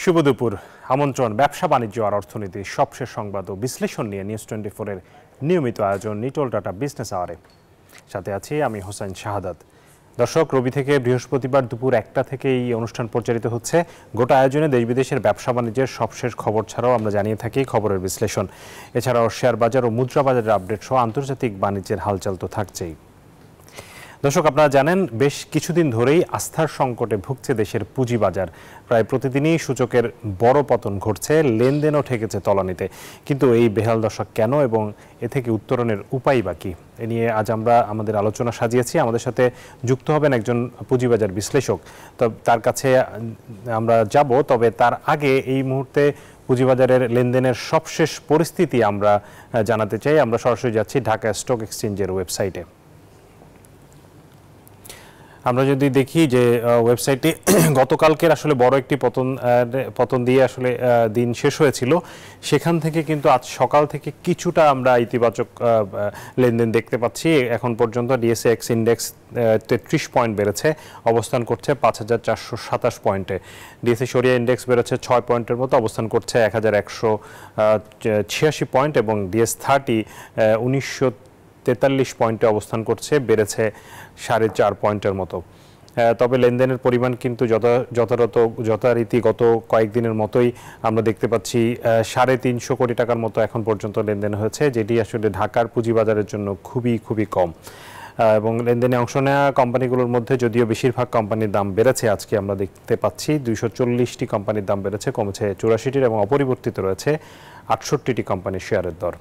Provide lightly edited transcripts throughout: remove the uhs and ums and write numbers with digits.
শুভ দুপুর। আমন্ত্রণ ব্যবসা বাণিজ্য আর অর্থনীতি সবশেষ সংবাদ ও বিশ্লেষণ নিয়ে নিউজ 24-এর নিয়মিত আয়োজন নিটল ডাটা বিজনেস আওয়ারে। সাথে আছি আমি হোসেন শাহাদাত। দর্শক, রবি থেকে বৃহস্পতিবার দুপুর 1টা থেকে এই অনুষ্ঠান প্রচারিত হচ্ছে। গোটা আয়োজনে দেশ বিদেশের ব্যবসা বাণিজ্যের সবশেষ খবর ছাড়াও আমরা জানিয়ে থাকি খবরের বিশ্লেষণ। এছাড়াও শেয়ার বাজার ও মুদ্রা বাজারের আপডেট সহ আন্তর্জাতিক বাণিজ্যের হালচাল তো থাকছেই। দর্শক, আপনারা জানেন বেশ কিছুদিন ধরেই আস্থার সংকটে ভুগছে দেশের পুঁজিবাজার। প্রায় প্রতিদিনই সূচকের বড় পতন ঘটছে, লেনদেনও ঠেকেছে তলানিতে। কিন্তু এই বেহাল দশা কেন এবং এ থেকে উত্তরণের উপায় বা কী, এ নিয়ে আজ আমরা আমাদের আলোচনা সাজিয়েছি। আমাদের সাথে যুক্ত হবেন একজন পুঁজিবাজার বিশ্লেষক। তো তার কাছে আমরা যাব, তবে তার আগে এই মুহূর্তে পুঁজিবাজারের লেনদেনের সবশেষ পরিস্থিতি আমরা জানাতে চাই। আমরা সরাসরি যাচ্ছি ঢাকা স্টক এক্সচেঞ্জের ওয়েবসাইটে। আমরা যদি দেখি যে ওয়েবসাইটটি গতকালকের আসলে বড় একটি পতন দিয়ে আসলে দিন শেষ হয়েছিল, সেখান থেকে কিন্তু আজ সকাল থেকে কিছুটা আমরা ইতিবাচক লেনদেন দেখতে পাচ্ছি। এখন পর্যন্ত ডিএসএক্স ইন্ডেক্স 33 পয়েন্ট বেড়েছে, অবস্থান করছে 5427 পয়েন্টে। ডিএসএ সরিয়া ইন্ডেক্স বেড়েছে 6 পয়েন্টের মতো, অবস্থান করছে 1186 পয়েন্ট এবং ডিএস30 1943 পয়েন্টে অবস্থান করছে, বেড়েছে 4.5 পয়েন্টের মতো। তবে লেনদেনের পরিমাণ কিন্তু যথারীতি গত কয়েকদিনের মতোই আমরা দেখতে পাচ্ছি। 350 কোটি টাকার মতো এখন পর্যন্ত লেনদেন হয়েছে, যেটি আসলে ঢাকার পুঁজিবাজারের জন্য খুবই কম। এবং লেনদেনে অংশ নেওয়া কোম্পানিগুলোর মধ্যে যদিও বেশিরভাগ কোম্পানির দাম বেড়েছে, আজকে আমরা দেখতে পাচ্ছি 240টি কোম্পানির দাম বেড়েছে, কমেছে 84টির এবং অপরিবর্তিত রয়েছে 68টি কোম্পানির শেয়ারের দর।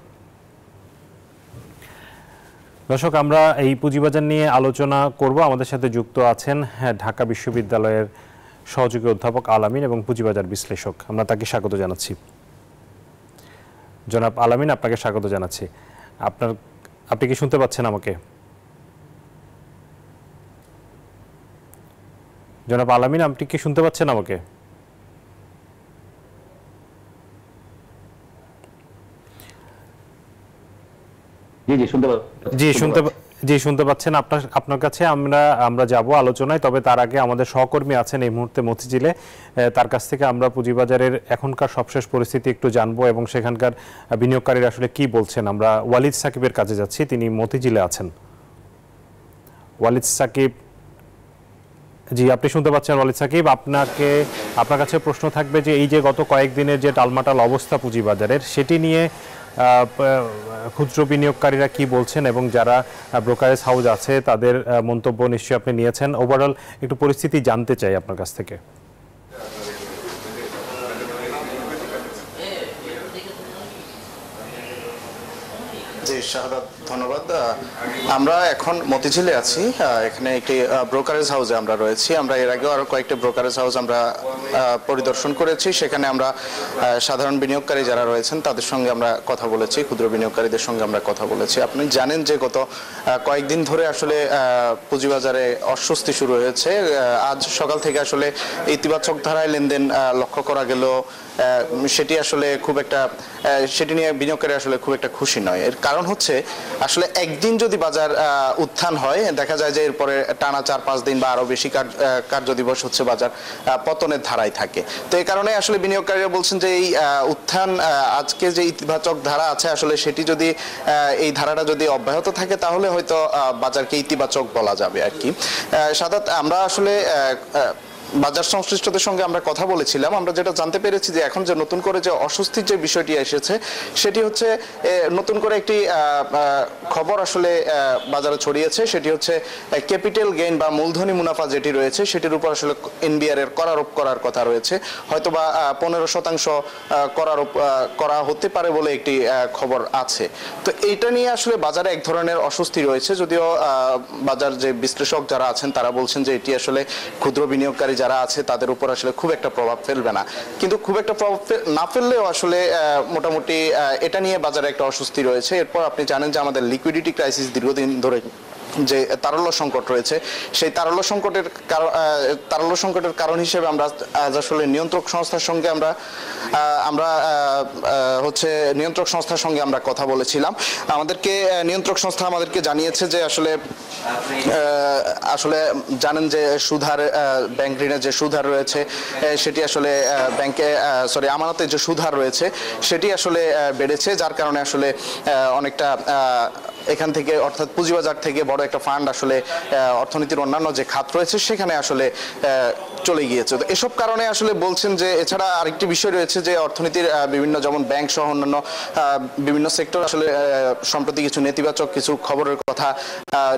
দর্শক, আমরা এই পুঁজিবাজার নিয়ে আলোচনা করব। আমাদের সাথে যুক্ত আছেন ঢাকা বিশ্ববিদ্যালয়ের সহযোগী অধ্যাপক আল-আমিন এবং পুঁজিবাজার বিশ্লেষক। আমরা তাকে স্বাগত জানাচ্ছি। জনাব আল-আমিন, আপনাকে স্বাগত জানাচ্ছি। আপনি কি শুনতে পাচ্ছেন আমাকে? জনাব আল-আমিন, আপনি কি শুনতে পাচ্ছেন আমাকে? জি, শুনতে পাচ্ছেন। আপনার কাছে আমরা যাব আলোচনায়, তবে তার আগে আমাদের সহকর্মী আছেন এই মুহূর্তে মতিঝিলে। তার কাছ থেকে আমরা পুঁজিবাজারের এখনকার সবশেষ পরিস্থিতি একটু জানবো এবং সেখানকার বিনিয়োগকারীরা আসলে কি বলছেন। আমরা ওয়ালিদ সাকিবের কাছে যাচ্ছি, তিনি মতিঝিলে আছেন। ওয়ালিদ সাকিব, জি, আপনি শুনতে পাচ্ছেন? ওয়ালিদ সাকিব, আপনার কাছে প্রশ্ন থাকবে যে এই যে গত কয়েকদিনের যে টালমাটাল অবস্থা পুঁজিবাজারের, সেটি নিয়ে ক্ষুদ্র বিনিয়োগকারীরা কি বলছেন এবং যারা ব্রোকারেজ হাউস আছে তাদের মন্তব্য নিশ্চয়ই আপনি নিয়েছেন। ওভারঅল একটু পরিস্থিতি জানতে চাই আপনার কাছ থেকে। জি শাহাদাত, ধন্যবাদ। আমরা এখন মতিঝিলে আছি, এখানে একটি ব্রোকারেজ হাউসে আমরা রয়েছি। আমরা এর আগেও আরো কয়েকটি ব্রোকারেজ হাউস আমরা পরিদর্শন করেছি। সেখানে আমরা সাধারণ বিনিয়োগকারী যারা রয়েছেন তাদের সঙ্গে আমরা কথা বলেছি, ক্ষুদ্র বিনিয়োগকারীদের সঙ্গে আমরা কথা বলেছি। আপনি জানেন যে গত কয়েকদিন ধরে আসলে পুঁজিবাজারে অস্বস্তি শুরু হয়েছে। আজ সকাল থেকে আসলে ইতিবাচক ধারায় লেনদেন লক্ষ্য করা গেল, সেটি আসলে সেটি নিয়ে বিনিয়োগকারী আসলে খুব একটা খুশি নয়। এর কারণ হচ্ছে আসলে একদিন যদি বাজার উত্থান হয়, দেখা যায় যে এরপরে টানা 4-5 দিন বা আরো বেশি কার্যদিবস হচ্ছে বাজার পতনের ধারায় থাকে। তো এই কারণে আসলে বিনিয়োগকারীরা বলছেন যে এই উত্থান, আজকে যে ইতিবাচক ধারা আছে আসলে সেটি যদি এই ধারাটা যদি অব্যাহত থাকে তাহলে হয়তো বাজারকে ইতিবাচক বলা যাবে আর কি। সাধারণত আমরা আসলে বাজার সংশ্লিষ্টদের সঙ্গে আমরা কথা বলেছিলাম। আমরা যেটা জানতে পেরেছি যে এখন যে নতুন করে যে অস্বস্তির যে বিষয়টি এসেছে সেটি হচ্ছে নতুন করে একটি খবর আসলে বাজারে ছড়িয়েছে। সেটি হচ্ছে ক্যাপিটাল গেইন বা মূলধনী মুনাফা যেটি রয়েছে সেটির উপর আসলে এনবিআর এর করারোপ করার কথা রয়েছে। হয়তোবা 15% করারোপ করা হতে পারে বলে একটি খবর আছে। তো এইটা নিয়ে আসলে বাজারে এক ধরনের অস্বস্তি রয়েছে, যদিও বাজার যে বিশ্লেষক যারা আছেন তারা বলছেন যে এটি আসলে ক্ষুদ্র বিনিয়োগকারী যারা আছে তাদের উপর আসলে খুব একটা প্রভাব ফেলবে না। কিন্তু খুব একটা প্রভাব না ফেললেও আসলে মোটামুটি এটা নিয়ে বাজারে একটা অস্বস্তি রয়েছে। এরপর আপনি জানেন যে আমাদের লিকুইডিটি ক্রাইসিস দীর্ঘদিন ধরে যে তারল্য সংকট রয়েছে, সেই তারল্য সংকটের কারণ হিসেবে আমরা আজ আসলে নিয়ন্ত্রক সংস্থার সঙ্গে নিয়ন্ত্রক সংস্থার সঙ্গে আমরা কথা বলেছিলাম। নিয়ন্ত্রক সংস্থা আমাদেরকে জানিয়েছে যে আসলে জানেন যে সুদহার, ব্যাংক ঋণের যে সুদহার রয়েছে সেটি আসলে আমানতের যে সুদহার রয়েছে সেটি আসলে বেড়েছে, যার কারণে আসলে অনেকটা এখান থেকে অর্থাৎ পুঁজিবাজার থেকে বড় একটা ফান্ড আসলে অর্থনীতির অন্যান্য যে খাত রয়েছে সেখানে আসলে চলে গিয়েছে। তো এসব কারণে আসলে বলছেন যে এছাড়া আরেকটি বিষয় রয়েছে যে অর্থনীতির বিভিন্ন যেমন ব্যাংক সহ অন্যান্য বিভিন্ন সেক্টর আসলে সম্প্রতি কিছু নেতিবাচক কিছু খবরের কথা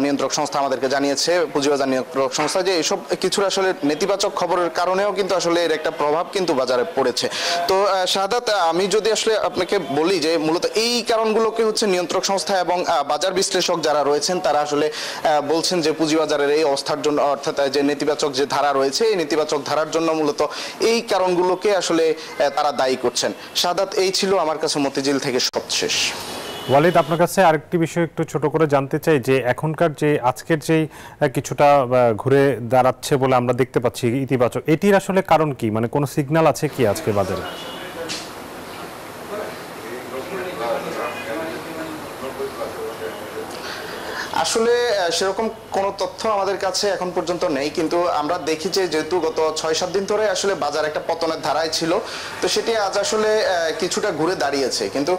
নিয়ন্ত্রক সংস্থা আমাদেরকে জানিয়েছে, পুঁজিবাজার নিয়ন্ত্রক সংস্থা, যে এইসব কিছুর আসলে নেতিবাচক খবরের কারণেও কিন্তু আসলে এর একটা প্রভাব কিন্তু বাজারে পড়েছে। তো শাহাদাত, আমি যদি আসলে আপনাকে বলি যে মূলত এই কারণগুলোকে হচ্ছে নিয়ন্ত্রক সংস্থা এবং বাজার বিশ্লেষক যারা রয়েছেন তারা আসলে বলছেন যে পুঁজিবাজারের এই অবস্থার জন্য, অর্থাৎ যে নেতিবাচক যে ধারা রয়েছে এই নেতিবাচক ধারার জন্য মূলত এই কারণগুলোকে আসলে তারা দায়ী করছেন। শাহাদাত, এই ছিল আমার কাছে মতিঝিল থেকে সবশেষ। ওয়ালিদ, আপনার কাছে আরেকটি বিষয় একটু ছোট করে জানতে চাই যে এখনকার যে আজকের যেই কিছুটা ঘুরে দাঁড়াচ্ছে বলে আমরা দেখতে পাচ্ছি ইতিবাচক, এটির আসলে কারণ কি, মানে কোনো সিগন্যাল আছে কি আজকে বাজারে? আসলে সেরকম কোনো তথ্য আমাদের কাছে এখন পর্যন্ত নেই, কিন্তু আমরা দেখি যে যেহেতু গত 6-7 দিন ধরে আসলে বাজার একটা পতনের ধারায় ছিল, তো সেটি আজ আসলে কিছুটা ঘুরে দাঁড়িয়েছে। কিন্তু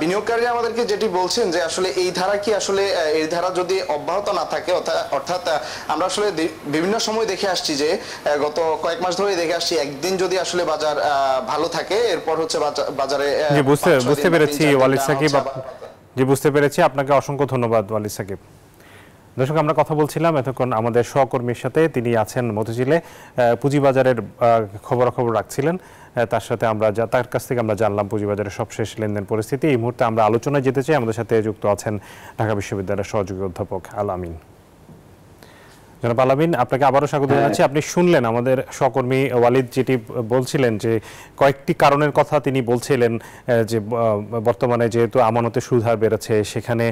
বিনিয়োগকারীরা আমাদেরকে যেটি বলছেন যে আসলে এই ধারা যদি অব্যাহত না থাকে, অর্থাৎ আমরা আসলে বিভিন্ন সময় দেখে আসছি যে গত কয়েক মাস ধরে দেখে আসছি একদিন যদি আসলে বাজার ভালো থাকে এরপর হচ্ছে বাজারে বুঝতে পেরেছি ওয়ালিদ সাকিব, বুঝতে পেরেছি। আপনাকে অসংখ্য ধন্যবাদ ওয়ালিদ সাকিব। দর্শক, আমরা কথা বলছিলাম এতক্ষণ আমাদের সহকর্মীর সাথে, তিনি আছেন মতিঝিলে, পুঁজিবাজারের খবরাখবর রাখছিলেন। তার কাছ থেকে আমরা জানলাম পুঁজিবাজারের সবশেষ লেনদেন পরিস্থিতি। এই মুহূর্তে আমরা আলোচনায় যেতে চাই। আমাদের সাথে যুক্ত আছেন ঢাকা বিশ্ববিদ্যালয়ের সহযোগী অধ্যাপক আল আমিন। জনাব আল আমিন, আপনাকে আবারও স্বাগত জানাচ্ছি। আপনি শুনলেন আমাদের সহকর্মী ওয়ালিদ যেটি বলছিলেন যে কয়েকটি কারণের কথা তিনি বলছিলেন, যে বর্তমানে যেহেতু আমানতের সুদ হার বেড়েছে, সেখানে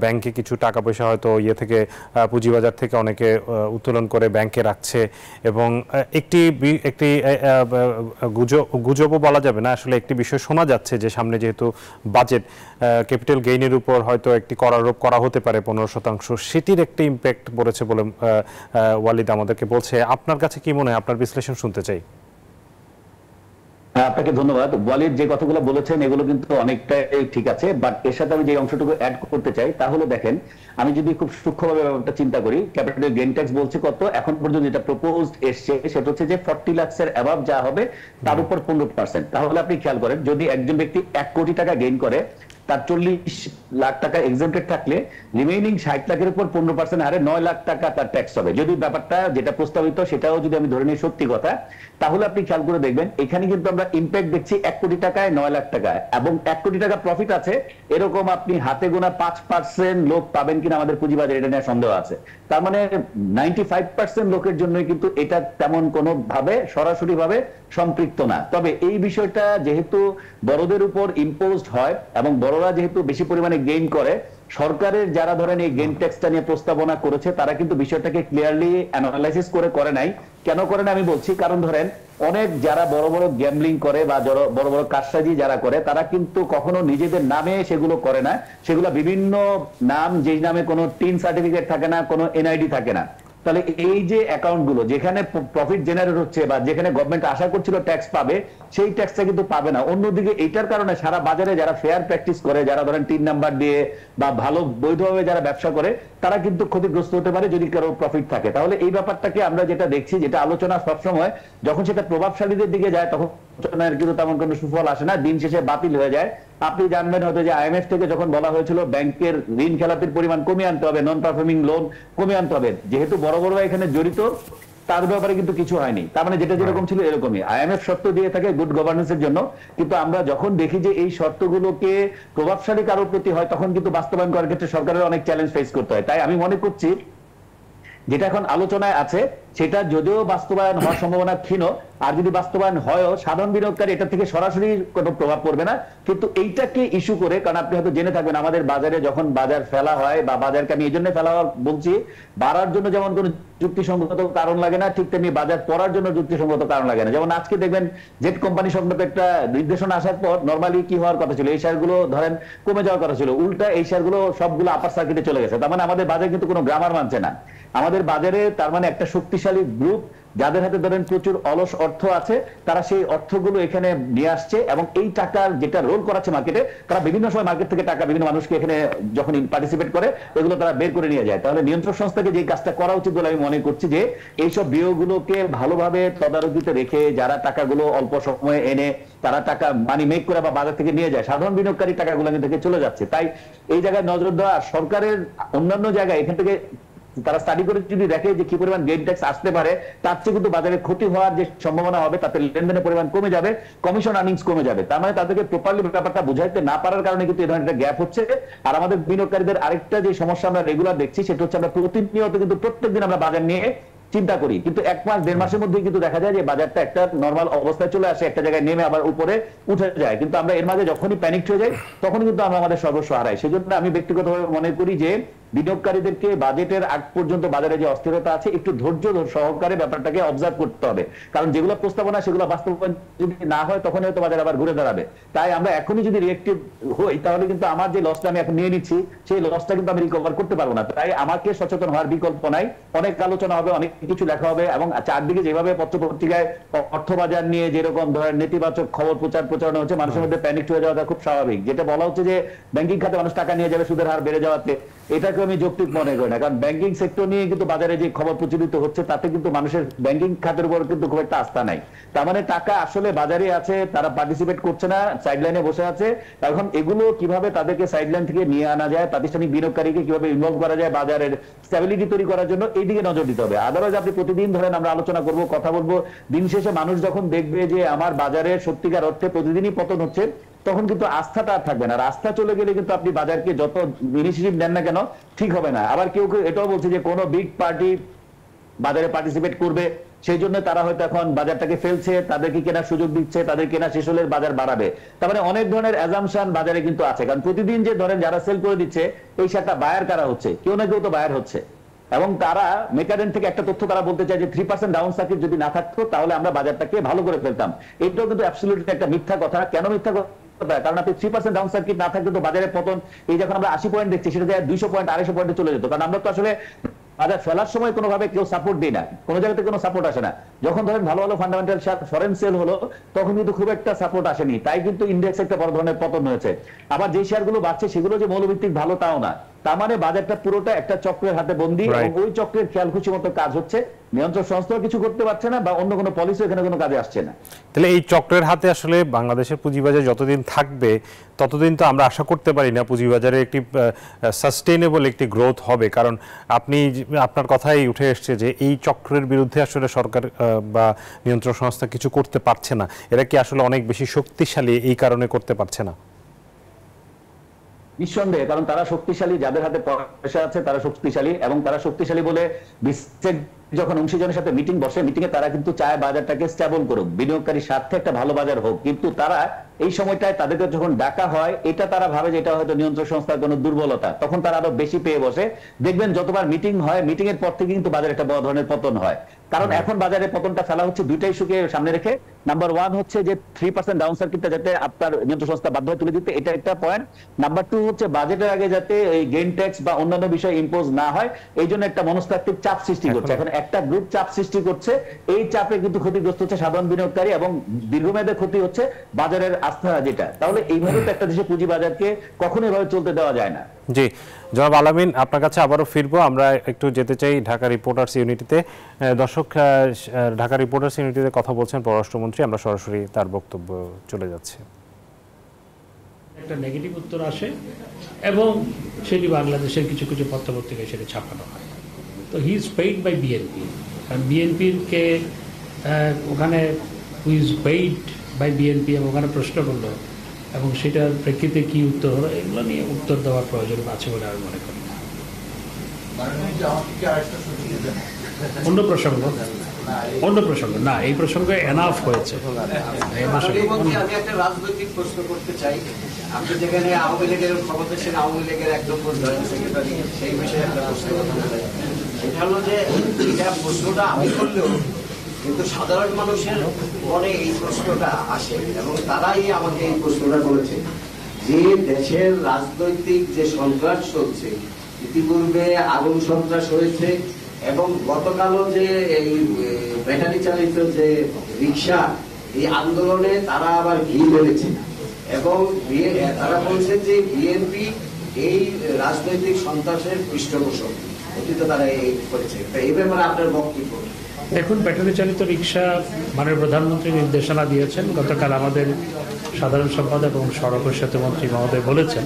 ব্যাংকে কিছু টাকা পয়সা হয়তো থেকে পুঁজিবাজার থেকে অনেকে উত্তোলন করে ব্যাংকে রাখছে, এবং একটি গুজবও বলা যাবে না, আসলে একটি বিষয় শোনা যাচ্ছে যে সামনে যেহেতু বাজেট, ক্যাপিটাল গেইনের উপর হয়তো একটি কর আরোপ করা হতে পারে 15%, সেটির একটি ইম্প্যাক্ট পড়েছে বলে ওয়ালিদ আমাদেরকে বলছে। আপনার কাছে কি মনে হয়? আপনার বিশ্লেষণ শুনতে চাই। আপনাকে ধন্যবাদ। ওয়ালিদ যে কথাগুলো বলেছেন এগুলো কিন্তু অনেকটাই ঠিক আছে, বাট এর সাথে আমি যে অংশটুকু অ্যাড করতে চাই তা হলো, দেখেন, আমি যদি খুব সূক্ষ্মভাবে ব্যাপারটা চিন্তা করি, ক্যাপিটাল গেইন ট্যাক্স বলছে কত, এখন পর্যন্ত যেটা প্রপোজড এসছে সেটা হচ্ছে যে 40 লাখের অ্যাবাভ যা হবে তার উপর 15%। তাহলে আপনি খেয়াল করেন, যদি একজন ব্যক্তি 1 কোটি টাকা গেইন করে, তার 40 লাখ টাকা এক্সেম্পটেড থাকলে রিমেইনিং 60 লাখের উপর 15% হারে 9 লাখ টাকা তার ট্যাক্স হবে। যদি ব্যাপারটা যেটা প্রস্তাবিত সেটাও যদি আমি ধরে নিই সত্যি কথা, তাহলে আপনি খেয়াল করে দেখবেন এখানে কিন্তু আমরা ইম্প্যাক্ট দেখছি 1 কোটি টাকায় 9 লাখ টাকা, এবং 1 কোটি টাকা প্রফিট আছে এরকম আপনি হাতে গোনা 5% লোক পাবেন কিনা আমাদের পুঁজিবাজারে, এটা নিয়ে সন্দেহ আছে। তার মানে 95% লোকের জন্যই কিন্তু এটা তেমন কোনো ভাবে সরাসরি ভাবে সম্পৃক্ত না। তবে এই বিষয়টা যেহেতু বড়দের উপর ইম্পোজড হয় এবং বড়রা যেহেতু বেশি পরিমাণে গেইন করে, সরকারের যারা ধরেন এই গেইন ট্যাক্সটা নিয়ে প্রস্তাবনা করেছে তারা কিন্তু বিষয়টাকে ক্লিয়ারলি অ্যানালাইসিস করে নাই। কেন করে না আমি বলছি, কারণ ধরেন অনেক যারা বড় বড় গ্যাম্বলিং করে বা বড় বড় কারসাজি যারা করে, তারা কিন্তু কখনো নিজেদের নামে সেগুলো করে না, সেগুলো বিভিন্ন নাম, যেই নামে কোনো টিন সার্টিফিকেট থাকে না, কোনো এনআইডি থাকে না। তাহলে এই যে অ্যাকাউন্ট গুলো যেখানে প্রফিট জেনারেট হচ্ছে বা যেখানে গভর্নমেন্ট আশা করছিল ট্যাক্স পাবে, সেই ট্যাক্সটা কিন্তু পাবে না। অন্যদিকে এইটার কারণে সারা বাজারে যারা ফেয়ার প্র্যাকটিস করে, যারা ধরেন 3 নাম্বার দিয়ে বা ভালো বৈধভাবে যারা ব্যবসা করে, তারা কিন্তু ক্ষতিগ্রস্ত হতে পারে যদি কারো প্রফিট থাকে। তাহলে এই ব্যাপারটাকে আমরা যেটা দেখছি, যেটা আলোচনা সবসময় যখন সেটা প্রভাবশালীদের দিকে যায় তখন কিন্তু তেমন কোনো সুফল আসে না, দিন শেষে বাতিল হয়ে যায়। আপনি জানবেন হয়তো যে আইএমএফ থেকে যখন বলা হয়েছিল ব্যাংকের ঋণ খেলাপির পরিমাণ কমিয়ে আনতে হবে, নন পারফর্মিং লোন কমিয়ে আনতে হবে, যেহেতু বড় বড়রা এখানে জড়িত তার ব্যাপারে কিন্তু কিছু হয়নি। তার মানে যেটা যেরকম ছিল এরকমই আইএমএফ শর্ত দিয়ে থাকে গুড গভর্নেন্সের জন্য, কিন্তু আমরা যখন দেখি যে এই শর্তগুলোকে প্রভাবশালী কারোর প্রতি হয় তখন কিন্তু বাস্তবায়ন করার ক্ষেত্রে সরকারের অনেক চ্যালেঞ্জ ফেস করতে হয়। তাই আমি মনে করছি যেটা এখন আলোচনায় আছে সেটা যদিও বাস্তবায়ন হওয়ার সম্ভাবনা ক্ষীণ, আর যদি বাস্তবায়ন হয়ও সাধারণ বিনিয়োগকারী এটা থেকে সরাসরি কোনো প্রভাব পড়বে না, কিন্তু এইটাকে ইস্যু করে, কারণ আপনি হয়তো জেনে থাকবেন আমাদের বাজারে যখন বাজার ফেলা হয় বা বাজারকে আমি এই জন্য ফেলা বলছি, বাড়ার জন্য যেমন কোনো যুক্তিসঙ্গত কারণ লাগে না, ঠিক তেমনি বাজার পড়ার জন্য যুক্তিসঙ্গত কারণ লাগে না। যেমন আজকে দেখবেন জেট কোম্পানি সংক্রান্ত একটা নির্দেশনা আসার পর নরমালি কি হওয়ার কথা ছিল, এই শেয়ারগুলো ধরেন কমে যাওয়ার কথা ছিল, উল্টা এই শেয়ারগুলো সবগুলো আপার সার্কিটে চলে গেছে। তার মানে আমাদের বাজারে কিন্তু কোনো গ্রামার মানছে না আমাদের বাজারে। তার মানে একটা শক্তিশালী গ্রুপ যাদের হাতে ধরেন প্রচুর অলস অর্থ আছে, তারা সেই অর্থগুলো এখানে নিয়ে আসছে এবং এই টাকার যেটা রোল করাচ্ছে মার্কেটে, তারা বিভিন্ন সময় মার্কেট থেকে টাকা বিভিন্ন মানুষকে এখানে যখন পার্টিসিপেট করে এগুলো তারা বের করে নিয়ে যায়। তাহলে নিয়ন্ত্রক সংস্থাকে যে কাজটা করা উচিত বলে আমি মনে করছি যে এইসব বিয়োগগুলোকে ভালোভাবে তদারকিতে রেখে যারা টাকাগুলো অল্প সময়ে এনে তারা টাকা মানি মেক করে বা বাজার থেকে নিয়ে যায়, সাধারণ বিনিয়োগকারী টাকাগুলো থেকে চলে যাচ্ছে। তাই এই জায়গায় নজর দেওয়া, সরকারের অন্যান্য জায়গায় এখান থেকে তারা স্টাডি করে যদি দেখে যে কি পরিমাণ গেইন ট্যাক্স আসতে পারে, তার চেয়ে কিন্তু বাজারে ক্ষতি হওয়ার যে সম্ভাবনা হবে, তাতে লেনদেনের পরিমাণ কমে যাবে, কমিশন আর্নিংস কমে যাবে। তার মানে তাদেরকে প্রপারলি ব্যাপারটা বুঝাইতে না পারার কারণে কিন্তু এই ধরনের একটা গ্যাপ হচ্ছে। আর আমাদের বিনিয়োগকারীদের আরেকটা যে সমস্যা আমরা রেগুলার দেখছি সেটা হচ্ছে আমরা প্রতিনিয়ত কিন্তু প্রত্যেকদিন আমরা বাজার নিয়ে চিন্তা করি, কিন্তু এক মাস দেড় মাসের মধ্যে কিন্তু দেখা যায় যে বাজারটা একটা নর্মাল অবস্থায় চলে আসে, একটা জায়গায় নেমে আবার উপরে উঠে যায়। কিন্তু আমরা এর মাঝে যখনই প্যানিক হয়ে যাই তখন কিন্তু আমরা আমাদের সর্বস্ব হারাই। সেজন্য আমি ব্যক্তিগতভাবে মনে করি যে বিনিয়োগকারীদেরকে বাজেটের আগ পর্যন্ত বাজারে যে অস্থিরতা আছে একটু ধৈর্য সহকারে ব্যাপারটাকে অবজার্ভ করতে হবে, কারণ যেগুলো প্রস্তাবনা সেগুলো বাস্তবায়ন যদি না হয় তখন হয়তো বাজার আবার ঘুরে দাঁড়াবে। তাই আমরা এখনই যদি রিয়েক্টিভ হই তাহলে কিন্তু আমার যে লসটা আমি এখন নিয়ে নিচ্ছি সেই লসটা কিন্তু আমি রিকভার করতে পারবো না। তাই আমাকে সচেতন হওয়ার বিকল্প নাই, অনেক আলোচনা হবে, অনেক কিছু লেখা হবে এবং চারদিকে যেভাবে পত্র পত্রিকায় অর্থবাজার নিয়ে যেরকম ধরেন নেতিবাচক খবর প্রচারণা হচ্ছে, মানুষের মধ্যে প্যানিক হয়ে যাওয়াটা খুব স্বাভাবিক। যেটা বলা হচ্ছে যে ব্যাংকিং খাতে মানুষ টাকা নিয়ে যাবে সুদের হার বেড়ে যাওয়াতে, এটাকে আমি যৌক্তিক মনে করি না, কারণ ব্যাংকিং সেক্টর নিয়ে কিন্তু বাজারে যে খবর প্রচলিত হচ্ছে তাতে কিন্তু মানুষের ব্যাংকিং খাতের উপর কিন্তু খুব একটা আস্থা নাই। তার মানে টাকা আসলে বাজারে আছে, তারা পার্টিসিপেট করছে না, সাইডলাইনে বসে আছে। এখন এগুলো কিভাবে তাদেরকে সাইডলাইন থেকে নিয়ে আনা যায়, প্রাতিষ্ঠানিক বিনিয়োগকারীকে কিভাবে ইনভলভ করা যায় বাজারের স্ট্যাবিলিটি তৈরি করার জন্য, এই দিকে নজর দিতে হবে। আদারওয়াইজ আপনি প্রতিদিন ধরেন আমরা আলোচনা করব, কথা বলবো, দিন শেষে মানুষ যখন দেখবে যে আমার বাজারে সত্যিকার অর্থে প্রতিদিনই পতন হচ্ছে, তখন কিন্তু আস্থাটা আর থাকবে না। আর আস্থা চলে গেলে কিন্তু আপনি বাজারকে যত ইনিশিয়েটিভ নেন না কেন ঠিক হবে না। আবার কেউ কেউ এটাও বলছে যে কোনো বিগ পার্টি বাজারে পার্টিসিপেট করবে, সেই জন্য তারা হয়তো এখন বাজারটাকে ফেলছে, তাদেরকে কেনার সুযোগ দিচ্ছে, তাদের কেনা শেষ হলে বাজার বাড়াবে। তার মানে অনেক ধরনের অ্যাজাম্পশন বাজারে কিন্তু আছে, কারণ প্রতিদিন যে ধরেন যারা সেল করে দিচ্ছে এই শেয়ারটা বায়ার কারা হচ্ছে, কেউ না কেউ তো বায়ার হচ্ছে। এবং তারা মেকাডেন থেকে একটা তথ্য তারা বলতে চায় যে 3% ডাউন সার্কিট যদি না থাকতো তাহলে আমরা বাজারটাকে ভালো করে ফেলতাম। এটাও কিন্তু অ্যাবসলিউটলি একটা মিথ্যা কথা। কেন মিথ্যা কথা? কারণ আপনি 3% ডাউন সার্কিট না থাকলে তো বাজারে পতন, এই যখন আমরা 80 পয়েন্ট দেখছি সেটা 200 পয়েন্ট 250 পয়েন্টে চলে যেত। কারণ আমরা তো আসলে বাজার ফেলার সময় কোনোভাবে কেউ সাপোর্ট দিই না, কোনো জায়গাতে কোনো সাপোর্ট আসে না। যখন ধরেন ভালো ভালো ফান্ডামেন্টাল ফরেন সেল হলো তখন কিন্তু খুব একটা সাপোর্ট আসেনি, তাই কিন্তু ইন্ডেক্স একটা বড় ধরনের পতন হয়েছে। আবার যে শেয়ারগুলো বাড়ছে সেগুলো যে মৌলভিত্তিক ভালো তাও না। তার মানে বাজারটা পুরোটা একটা চক্রের হাতে বন্দী এবং ওই চক্রের খেয়াল খুশি মতো কাজ হচ্ছে, নিয়ন্ত্রক সংস্থাও কিছু করতে পারছে না বা অন্য কোনো পলিসি এখানে কোনো কাজে আসছে না। তাহলে এই চক্রের হাতে আসলে বাংলাদেশের পুঁজিবাজার যতদিন থাকবে ততদিন তো আমরা আশা করতে পারি না পুঁজিবাজারে একটি সাস্টেইনেবল একটি গ্রোথ হবে। কারণ আপনার কথাই উঠে এসছে যে এই চক্রের বিরুদ্ধে আসলে সরকার বা নিয়ন্ত্রক সংস্থা কিছু করতে পারছে না। এরা কি আসলে অনেক বেশি শক্তিশালী এই কারণে করতে পারছে না? নিঃসন্দেহে, কারণ তারা শক্তিশালী, যাদের হাতে পয়সা আছে তারা শক্তিশালী, এবং তারা শক্তিশালী বলে বিশ্বের যখন অংশীজনের সাথে মিটিং বসে, মিটিং এ তারা কিন্তু চায় বাজারটাকে স্টেবল করুক, বিনিয়োগকারীর স্বার্থে একটা ভালো বাজার হোক। কিন্তু তারা এই সময়টায় তাদেরকে যখন ডাকা হয় এটা তারা ভাবে যে এটা হয়তো নিয়ন্ত্রক সংস্থার কোনো দুর্বলতা, তখন তারা আরো বেশি পেয়ে বসে। দেখবেন যতবার মিটিং হয় মিটিং এর পর থেকে কিন্তু বাজারে একটা বড় ধরনের পতন হয়। কারণ এখন বাজারে পতনটা ফেলা হচ্ছে দুইটা ইস্যুকে সামনে রেখে। নাম্বার 1 হচ্ছে যে 3% ডাউন সার্কিটটা যাতে আপনার নিয়ন্ত্রক সংস্থা বাধ্য হয়ে তুলে দিতে, এটা একটা পয়েন্ট। নাম্বার 2 হচ্ছে বাজেটের আগে যাতে এই গেইন ট্যাক্স বা অন্যান্য বিষয় ইম্পোজ না হয়, এই জন্য একটা মনস্তাত্ত্বিক চাপ সৃষ্টি করছে। এখন একটা গ্রুপ চাপ সৃষ্টি করছে, এই চাপে কিন্তু ক্ষতিগ্রস্ত হচ্ছে সাধারণ বিনিয়োগকারী এবং দীর্ঘমেয়াদে ক্ষতি হচ্ছে বাজারের আস্থা যেটা। তাহলে এইভাবে তো একটা দেশে পুঁজি বাজারকে কখনো এভাবে চলতে দেওয়া যায় না। জি জনাব আলামিন, আপনার কাছে আবারও ফিরবো। আমরা একটু যেতে চাই ঢাকা রিপোর্টার্স ইউনিটিতে। দর্শক, ঢাকা রিপোর্টার্স ইউনিটিতে কথা বলছেন পররাষ্ট্রমন্ত্রী, আমরা সরাসরি তার বক্তব্য চলে যাচ্ছে। একটা নেগেটিভ উত্তর আসে এবং সেটি বাংলাদেশের কিছু কিছু পত্রপত্রিকায় সেটা ছাপানো হয়। তো he is paid by BNP, কারণ বিএনপিকে ওখানে who is paid by BNP এবং ওখানে প্রশ্ন করলো এবং সেটার প্রেক্ষিতে কি উত্তর হলো, এগুলো নিয়ে উত্তর দেওয়ার প্রয়োজন আছে বলে আমি মনে করি না। অন্য প্রসঙ্গ না, এই প্রসঙ্গে এনাফ হয়েছে। আমি একটা রাজনৈতিক প্রশ্ন করতে চাই। আপনি যেখানে আওয়ামী লীগের ক্ষমতাসীন আওয়ামী লীগের একদম জয়েন্ট সেক্রেটারি, সেই বিষয়ে একটা প্রশ্ন করতে চাই। এটা হলো যে এটা প্রশ্নটা আমি করলেও কিন্তু সাধারণ মানুষের মনে এই প্রশ্নটা আসে এবং তারাই আমাকে এই প্রশ্নটা করেছে যে দেশের রাজনৈতিক যে সন্ত্রাস চলছে, ইতিপূর্বে আগুন সন্ত্রাস হয়েছে এবং গতকালও যে এই ব্যাটারি চালিত যে রিক্সা, এই আন্দোলনে তারা আবার ঘি ঢেলেছে এবং তারা বলছে যে বিএনপি এই রাজনৈতিক সন্ত্রাসের পৃষ্ঠপোষক, অতীতে তারা এই করেছে। এই ব্যাপারে আপনার বক্তব্য? দেখুন, ব্যাটারি চালিত রিক্সা মাননীয় প্রধানমন্ত্রী নির্দেশনা দিয়েছেন। গতকাল আমাদের সাধারণ সম্পাদক এবং সড়ক ও সেতু মন্ত্রী মহোদয় বলেছেন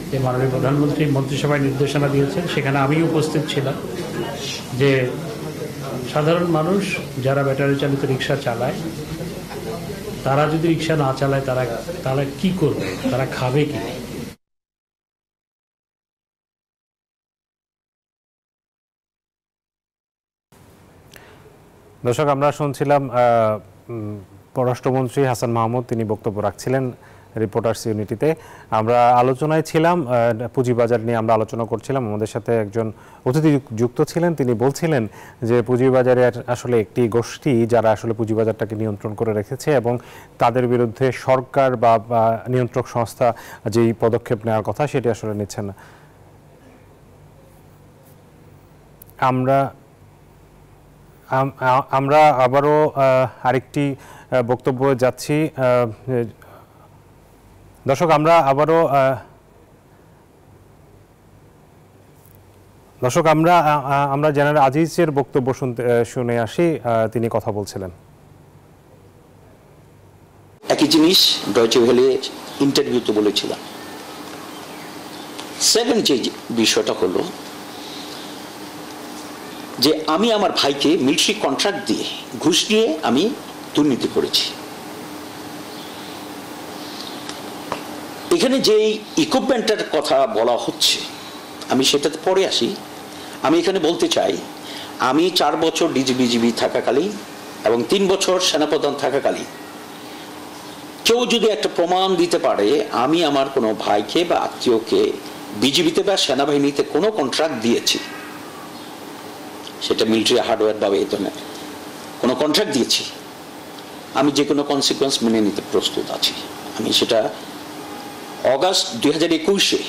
যে মাননীয় প্রধানমন্ত্রী মন্ত্রিসভায় নির্দেশনা দিয়েছেন, সেখানে আমিও উপস্থিত ছিলাম, যে সাধারণ মানুষ যারা ব্যাটারি চালিত রিক্সা চালায় তারা যদি রিক্সা না চালায় তারা কি করবে, তারা খাবে কি? দর্শক, আমরা শুনছিলাম পররাষ্ট্রমন্ত্রী হাসান মাহমুদ, তিনি বক্তব্য রাখছিলেন রিপোর্টার্স ইউনিটিতে। আমরা আলোচনায় ছিলাম, পুঁজিবাজার নিয়ে আমরা আলোচনা করছিলাম। আমাদের সাথে একজন অতিথি যুক্ত ছিলেন, তিনি বলছিলেন যে পুঁজিবাজারের আসলে একটি গোষ্ঠী যারা আসলে পুঁজিবাজারটাকে নিয়ন্ত্রণ করে রেখেছে এবং তাদের বিরুদ্ধে সরকার বা নিয়ন্ত্রক সংস্থা যেই পদক্ষেপ নেওয়ার কথা সেটি আসলে নিচ্ছে না। আমরা আবারও আরেকটি বক্তব্য যাচ্ছি। দর্শক, আমরা জেনারেল আজিজের বক্তব্য শুনে আসি, তিনি কথা বলছিলেন। একই জিনিস ডয়চে ভেলে ইন্টারভিউতে বলেছিলাম। সেকেন্ড যে বিষয়টা হলো যে আমি আমার ভাইকে মিলিটারি কন্ট্রাক্ট দিয়ে ঘুষ নিয়ে আমি দুর্নীতি করেছি। এখানে যে ইকুইপমেন্টের কথা বলা হচ্ছে আমি সেটাতে পরে আসি। আমি এখানে বলতে চাই, আমি 4 বছর বিজিবি থাকাকালীন এবং 3 বছর সেনাপ্রধান থাকাকালীন কেউ যদি একটা প্রমাণ দিতে পারে আমি আমার কোনো ভাইকে বা আত্মীয়কে বিজিবিতে বা সেনাবাহিনীতে কোনো কন্ট্রাক্ট দিয়েছি, সেটা মিলিটারি হার্ডওয়্যার বা বেতনে কোনো কন্ট্রাক্ট দিয়েছি, আমি যে কোনো কনসিকুয়েন্স মেনে নিতে প্রস্তুত আছি। আমি সেটা অগাস্ট 2021-এ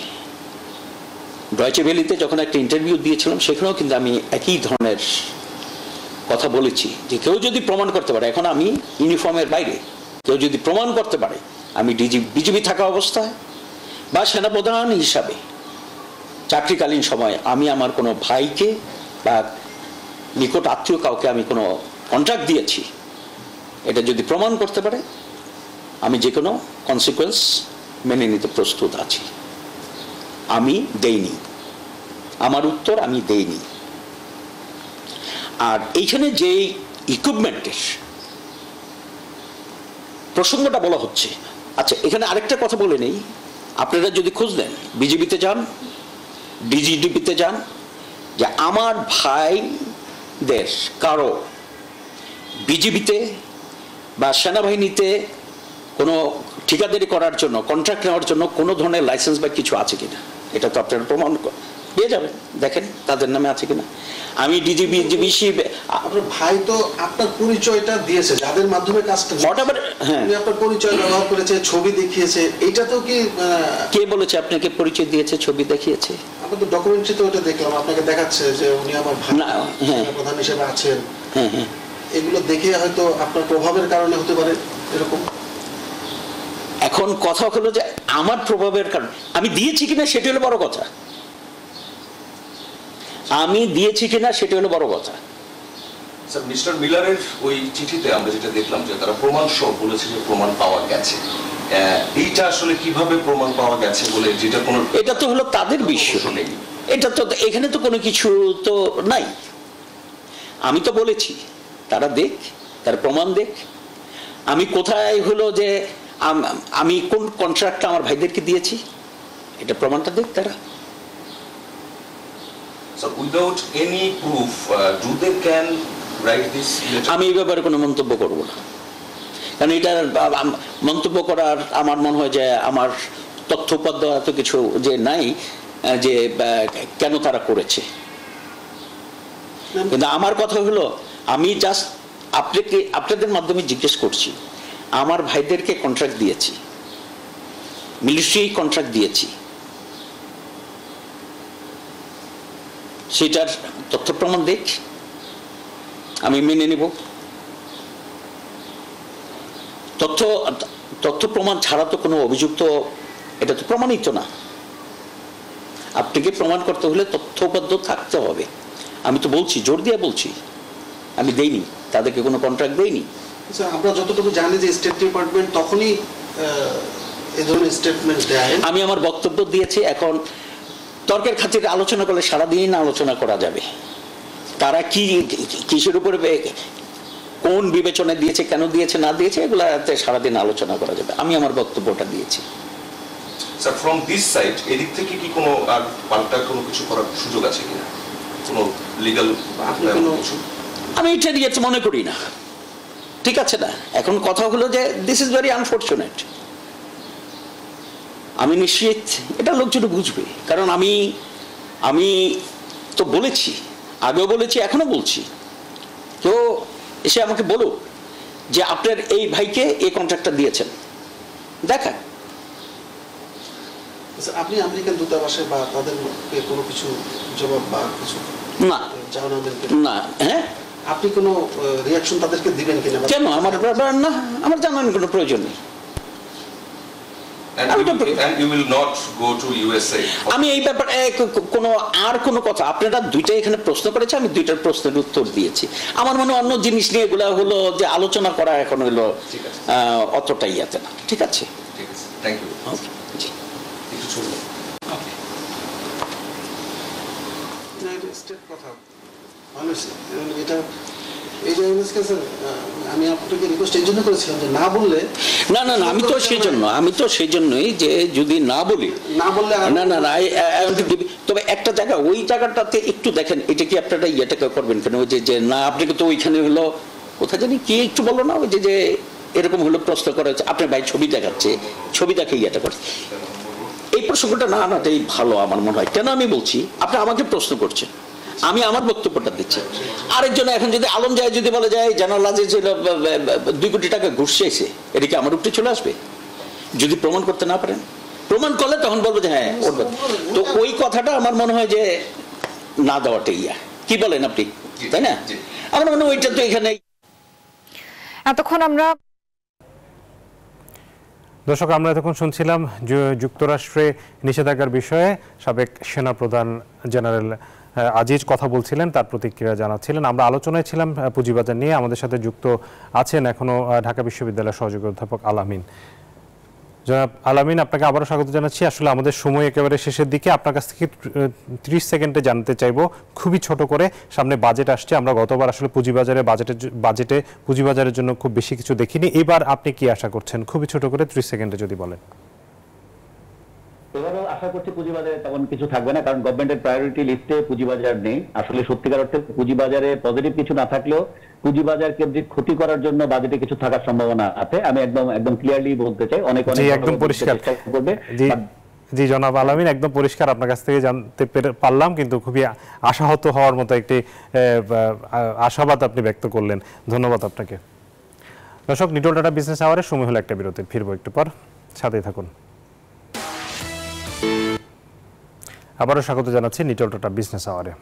ডয়চে ভেলিতে যখন একটা ইন্টারভিউ দিয়েছিলাম সেখানেও কিন্তু আমি একই ধরনের কথা বলেছি যে কেউ যদি প্রমাণ করতে পারে, এখন আমি ইউনিফর্মের বাইরে, কেউ যদি প্রমাণ করতে পারে আমি বিজিবি থাকা অবস্থায় বা সেনাপ্রধান হিসাবে চাকরিকালীন সময় আমি আমার কোনো ভাইকে বা নিকট আত্মীয় কাউকে আমি কোনো কন্ট্রাক্ট দিয়েছি, এটা যদি প্রমাণ করতে পারে আমি যে কোনো কনসিকুয়েন্স মেনে নিতে প্রস্তুত আছি। আমি দেইনি, আমার উত্তর আমি দেইনি। আর এইখানে যে ইকুইপমেন্টের প্রসঙ্গটা বলা হচ্ছে, আচ্ছা এখানে আরেকটা কথা বলে নেই, আপনারা যদি খোঁজ নেন বিজিবিতে যান, ডিজিডিপিতে যান, যে আমার ভাইদের কারো বিজিবিতে বা সেনাবাহিনীতে কোনো ঠিকাদারি করার জন্য, কন্ট্রাক্ট নেওয়ার জন্য কোনো ধরনের লাইসেন্স বা কিছু আছে কিনা, এটা তো আপনারা প্রমাণ পেয়ে যাবেন, দেখেন তাদের নামে আছে কিনা। আমি ডিজিবি আপনার ভাই তো আপনার পরিচয়টা দিয়েছে, যাদের মাধ্যমে কাজটা, হ্যাঁ আপনার পরিচয় ব্যবহার করেছে, ছবি দেখিয়েছে, এটা তো কি কে বলেছে আপনাকে পরিচয় দিয়েছে, ছবি দেখিয়েছে? আমরা তো ডকুমেন্টারি তো ওটা দেখলাম, আপনাকে দেখাচ্ছে যে উনি আমার ভাই প্রধান হিসেবে আছেন। হ্যাঁ হ্যাঁ, এগুলো দেখে হয়তো আপনার প্রভাবের কারণে হতে পারে এরকম। এখন কথা হলো যে আমার প্রভাবের কারণে আমি দিয়েছি কিনা সেটা হলো বড় কথা, আমি দিয়েছি কিনা সেটা হলো বড় কথা। স্যার, মিস্টার মিলারের ওই চিঠিতে আমরা যেটা দেখলাম যে তারা প্রমাণ সহ বলেছে যে প্রমাণ পাওয়া গেছে, এইটা আসলে কিভাবে প্রমাণ পাওয়া গেছে বলে, যেটা কোনো, এটা তো হলো তাদের বিষয়, এটা তো এখানে তো কোনো কিছু তো নাই। আমি তো বলেছি তারা দেখ, তার প্রমাণ দেখ, আমি কোথায় হলো যে আমি কোন কন্ট্রাক্টটা আমার ভাইদেরকে দিয়েছি, এটা প্রমাণটা দেখ তারা। So without any proof, do they can write this letter? আমি এই ব্যাপারে কোনো মন্তব্য করব না, কারণ এটা মন্তব্য করার আমার মনে হয় যে আমার তথ্যোপাদ্য এত কিছু যে নাই যে কেন তারা করেছে। কিন্তু আমার কথা হলো, আমি জাস্ট আপনাদের মাধ্যমে জিজ্ঞেস করছি, আমার ভাইদেরকে কন্ট্রাক্ট দিয়েছি, মিলিটারি কন্ট্রাক্ট দিয়েছি, সেটার তথ্য প্রমাণ দেখ, আমি মেনে নেব। তথ্য প্রমাণ ছাড়া তো কোনো অভিযুক্ত, এটা তো প্রমাণিত না। আপনাকে প্রমাণ করতে হলে তথ্যবদ্ধ থাকতে হবে। আমি তো বলছি, জোর দিয়ে বলছি, আমি দেইনি, তাদেরকে কোনো কন্ট্রাক্ট দেইনি। আমরা যতটুকু জানি যে স্টেট ডিপার্টমেন্ট তখনই এই ধরনের স্টেটমেন্ট দেয়। আমি আমার বক্তব্য দিয়েছি। এখন তর্কের খাতিরে আলোচনা করলে সারাদিন আলোচনা করা যাবে। তারা কি কিসের উপরে কোন বিবেচনা দিয়েছে, কেন দিয়েছে না দিয়েছে, এগুলাতে সারাদিন আলোচনা করা যাবে। আমি আমার বক্তব্যটা দিয়েছি। স্যার, ফ্রম দিস সাইড এদিক থেকে কি কোনো আর পাল্টা কোনো কিছু করার সুযোগ আছে কিনা, কোনো লিগ্যাল কিছু? আমি এটা নিয়ে মনে করি না, ঠিক আছে না। এখন কথা হলো যে দিস ইজ ভেরি আনফরচুনেট। আমি নিশ্চিত এটা লোকজন বুঝবে, কারণ আমি তো বলেছি, আগেও বলেছি, এখনো বলছি। তো এসে আমাকে বলো যে আপনার এই ভাইকে এই কন্ট্রাক্টটা দিয়েছেন, দেখা। আপনি আমেরিকান দূতাবাসে বা তাদের কোনো কিছু জবাব বা কিছু না জানাবেন না? হ্যাঁ, আপনি কোনো রিঅ্যাকশন তাদেরকে দিবেন কিনা? কেন? আমার না, আমার জানানোর কোনো প্রয়োজন নেই। আমি এই ব্যাপারে কোনো কথা, আপনারা দুইটাই এখানে প্রশ্ন করেছে, আমি দুইটার প্রশ্নের উত্তর দিয়েছি। আমার মনে অন্য জিনিস নিয়ে এগুলা হলো যে আলোচনা করা এখন হলো অতটাই ইয়াতে না। ঠিক আছে, থ্যাংক ইউ। আমি আপনাকে রিকোয়েস্ট এই জন্য করেছিলাম যে না বললে না, আমি তো সেই জন্যই যে যদি না বলি, না, তবে একটা জায়গা, ওই জায়গাটাতে একটু দেখেন, এটা কি আপনারা ইয়েটাকে করবেন কেন? ওই যে না, আপনাকে তো ওইখানে হলো কোথায় জানি কি একটু বলো না, ওই যে এরকম হলো প্রশ্ন করা হচ্ছে, আপনার ভাই ছবি দেখাচ্ছে, ছবি দেখে ইয়েটা করছে। এই প্রসঙ্গটা না আনাটাই ভালো আমার মনে হয়। কেন আমি বলছি, আপনি আমাকে প্রশ্ন করছেন, আমি আমার বক্তব্যটা দিচ্ছি। আরেকজন এখন যদি আলম যায় যদি বলে যায় জানাল যে 2 কোটি টাকা ঘুষ চাইছে, এটা কি আমার উপরে চলে আসবে? যদি প্রমাণ করতে না পারেন, প্রমাণ করলে তখন বলবো যে হ্যাঁ ওর। তো ওই কথাটা আমার মনে হয় যে না দেওয়াটাই কি বলেন আপনি, তাই না? আমার মনে হয় ওইটা তো এখানে। এতক্ষণ আমরা দর্শক এতক্ষণ শুনছিলাম যুক্তরাষ্ট্রে নিষেধাজ্ঞার বিষয়ে সাবেক সেনাপ্রধান জেনারেল আজিজ কথা বলছিলেন, তার প্রতিক্রিয়া জানাচ্ছিলেন। আমরা আলোচনায় ছিলাম পুঁজিবাজার নিয়ে। আমাদের সাথে যুক্ত আছেন এখনো ঢাকা বিশ্ববিদ্যালয়ের সহযোগী অধ্যাপক আলামিন। জনাব আলামিন, আপনাকে আবারও স্বাগত জানাচ্ছি। আসলে আমাদের সময় একেবারে শেষের দিকে, আপনার কাছ থেকে 30 সেকেন্ডে জানতে চাইবো, খুবই ছোট করে, সামনে বাজেট আসছে। আমরা গতবার আসলে বাজেটে পুঁজিবাজারের জন্য খুব বেশি কিছু দেখিনি। এবার আপনি কি আশা করছেন? খুবই ছোট করে 30 সেকেন্ডে যদি বলেন। এবারও আশা করছি পুঁজিবাজারে তেমন কিছু থাকবে না, কারণ গভর্নমেন্টের প্রায়োরিটি লিস্টে পুঁজিবাজার নেই। আসলে সত্যিকার অর্থে পুঁজিবাজারে পজিটিভ কিছু না থাকলেও পুঁজিবাজার কেন্দ্রিক ক্ষতি করার জন্য বাজেটে কিছু থাকার সম্ভাবনা আছে। আমি একদম ক্লিয়ারলি বলতে চাই। অনেক একদম পরিষ্কার করবে। জি জনাব আলামিন, একদম পরিষ্কার আপনার কাছ থেকে জানতে পারলাম, কিন্তু খুবই আশাহত হওয়ার মতো একটি আশাবাদ আপনি ব্যক্ত করলেন। ধন্যবাদ আপনাকে। দর্শক, নিটল ডাটা বিজনেস আওয়ারে সময় হলো একটা বিরতি, ফিরবো একটু পর, সাথেই থাকুন। আবারও স্বাগত জানাচ্ছি নিটল ডাটা বিজনেস আওয়ারে।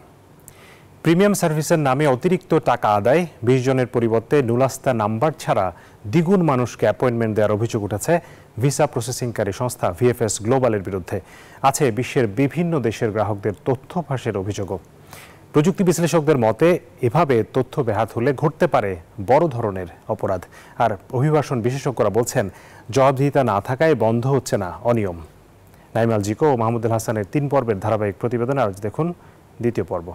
প্রিমিয়াম সার্ভিসের নামে অতিরিক্ত টাকা আদায়, 20 জনের পরিবর্তে নুলাস্তা নাম্বার ছাড়া দ্বিগুণ মানুষকে অ্যাপয়েন্টমেন্ট দেওয়ার অভিযোগ উঠেছে ভিসা প্রসেসিংকারী সংস্থা ভিএফএস গ্লোবালের বিরুদ্ধে। আছে বিশ্বের বিভিন্ন দেশের গ্রাহকদের তথ্য ফাঁসের অভিযোগও। প্রযুক্তি বিশ্লেষকদের মতে এভাবে তথ্য ব্যাহত হলে ঘটতে পারে বড় ধরনের অপরাধ। আর অভিবাসন বিশেষজ্ঞরা বলছেন জবাবদিহিতা না থাকায় বন্ধ হচ্ছে না অনিয়ম। নাইমাল জিকো ও মাহমুদুল হাসানের 3 পর্বের ধারাবাহিক প্রতিবেদনে আজ দেখুন 2য় পর্ব।